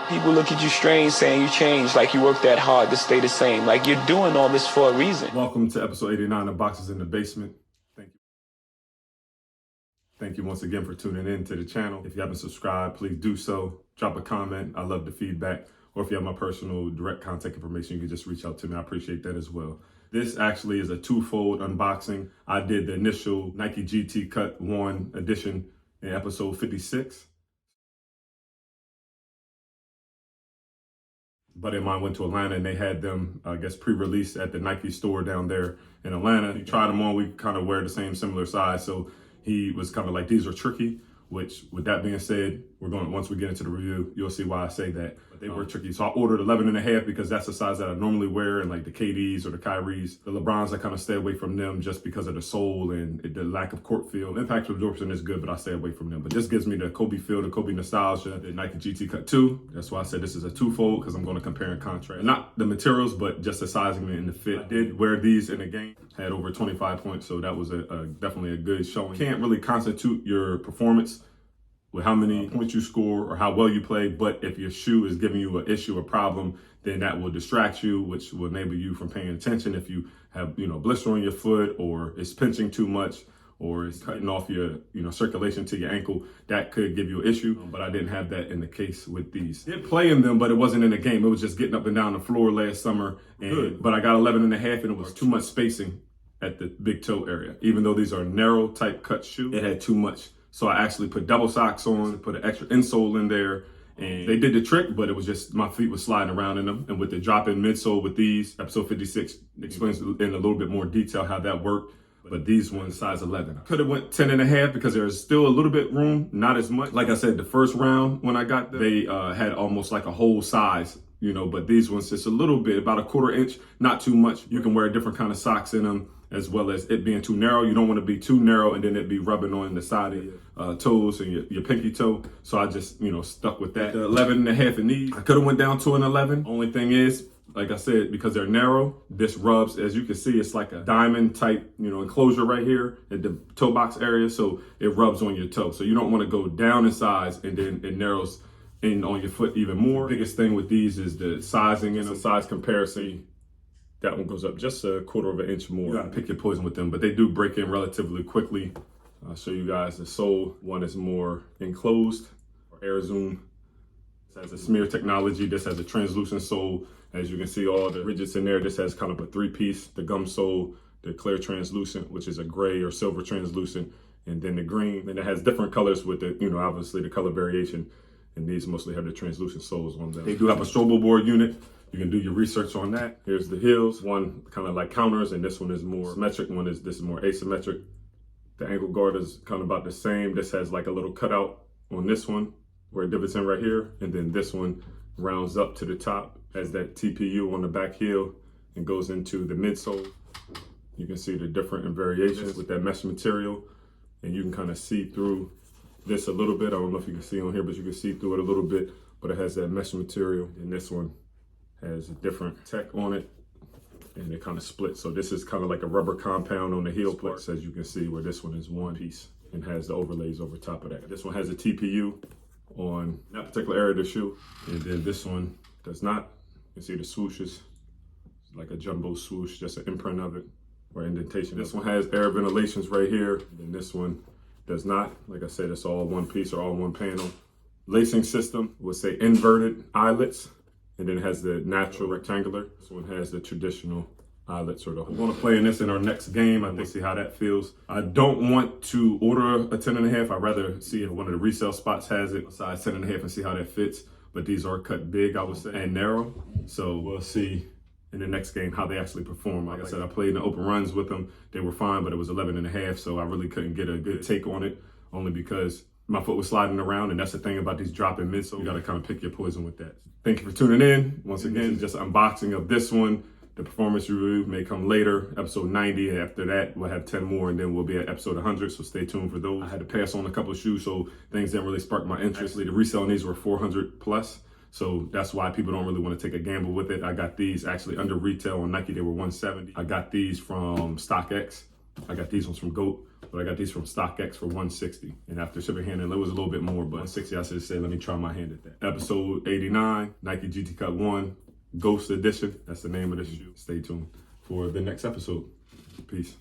People look at you strange saying you changed, like you worked that hard to stay the same. Like you're doing all this for a reason. Welcome to episode 89 of Boxes in the Basement. Thank you. Thank you once again for tuning in to the channel. If you haven't subscribed, please do so. Drop a comment. I love the feedback. Or if you have my personal direct contact information, you can just reach out to me. I appreciate that as well. This actually is a twofold unboxing. I did the initial Nike GT Cut 1 edition in episode 56. Buddy of mine went to Atlanta and they had them, I guess, pre-released at the Nike store down there in Atlanta. He tried them on. We kind of wear the same similar size. So he was kind of like, these are tricky, which with that being said, once we get into the review, you'll see why I say that. But they were tricky. So I ordered 11 and a half because that's the size that I normally wear, and like the KDs or the Kyries. The LeBrons, I kind of stay away from them just because of the sole and the lack of court feel. Impact absorption is good, but I stay away from them. But this gives me the Kobe feel, the Kobe nostalgia, the Nike GT Cut 2. That's why I said this is a twofold, because I'm going to compare and contrast. Not the materials, but just the sizing and the fit. I did wear these in the game, had over 25 points, so that was definitely a good showing. Can't really constitute your performance with how many points you score or how well you play, but if your shoe is giving you an issue or problem, then that will distract you, which will enable you from paying attention. If you have, blister on your foot, or it's pinching too much, or it's cutting off your, circulation to your ankle, that could give you an issue. But I didn't have that in the case with these. Did play in them, but it wasn't in the game. It was just getting up and down the floor last summer. But I got 11 and a half, and it was too much spacing at the big toe area. Even though these are narrow type cut shoe, it had too much. So I actually put double socks on, put an extra insole in there, and they did the trick, but it was just my feet were sliding around in them. And with the drop-in midsole with these, episode 56 explains in a little bit more detail how that worked. But these ones, size 11. Could have went 10 and a half because there's still a little bit room, not as much. Like I said, the first round when I got them, they had almost like a whole size, but these ones just a little bit, about a quarter inch, not too much. You can wear different kind of socks in them, as well as it being too narrow. You don't want to be too narrow and then it be rubbing on the side of your toes and your pinky toe. So I just, stuck with that. The 11 and a half in these, I could have went down to an 11. Only thing is, like I said, because they're narrow, this rubs, as you can see, it's like a diamond type, enclosure right here at the toe box area. So it rubs on your toe. So you don't want to go down in size and then it narrows in on your foot even more. The biggest thing with these is the sizing and the size comparison. That one goes up just a quarter of an inch more. You gotta pick your poison with them, but they do break in relatively quickly. I'll show you guys the sole. One is more enclosed, or air zoom. This has a smear technology. This has a translucent sole. As you can see, all the ridges in there. This has kind of a three-piece, the gum sole, the clear translucent, which is a gray or silver translucent, and then the green. And it has different colors with the, obviously the color variation. And these mostly have the translucent soles on them. They do have a strobo board unit. You can do your research on that. Here's the heels. One kind of like counters, and this one is more symmetric. This is more asymmetric. The ankle guard is kind of about the same. This has like a little cutout on this one where it divots in right here. And then this one rounds up to the top, has that TPU on the back heel and goes into the midsole. You can see the different variations with that mesh material, and you can kind of see through this a little bit. I don't know if you can see on here, but you can see through it a little bit, but it has that mesh material. And this one has a different tech on it, and it kind of splits. So this is kind of like a rubber compound on the heel plates, as you can see, where this one is one piece and has the overlays over top of that. This one has a TPU on that particular area of the shoe, and then this one does not. You can see the swooshes, like a jumbo swoosh, just an imprint of it, or indentation. This one has air ventilations right here, and this one does not. Like I said, it's all one piece or all one panel. Lacing system would say inverted eyelets, and then it has the natural rectangular. This one has the traditional eyelets or the hole. We're gonna play in this in our next game. I think see how that feels. I don't want to order a 10 and a half. I'd rather see if one of the resale spots has it, a size 10 and a half, and see how that fits. But these are cut big, I would say, and narrow. So we'll see in the next game how they actually perform. Like I said, I played in the open runs with them. They were fine, but it was 11 and a half. So I really couldn't get a good take on it, only because my foot was sliding around, and that's the thing about these drop-in mids, so you gotta kind of pick your poison with that. Thank you for tuning in. Once again, just an unboxing of this one. The performance review may come later, episode 90, and after that, we'll have 10 more, and then we'll be at episode 100, so stay tuned for those. I had to pass on a couple of shoes, so things didn't really spark my interest. Actually, the resale on these were 400 plus, so that's why people don't really want to take a gamble with it. I got these actually under retail on Nike, they were 170. I got these from StockX. I got these ones from GOAT. But I got these from StockX for $160. And after shipping handling, it was a little bit more, but $160, I should have said, let me try my hand at that. Episode 89, Nike GT Cut 1, Ghost Edition. That's the name of the shoe. Stay tuned for the next episode. Peace.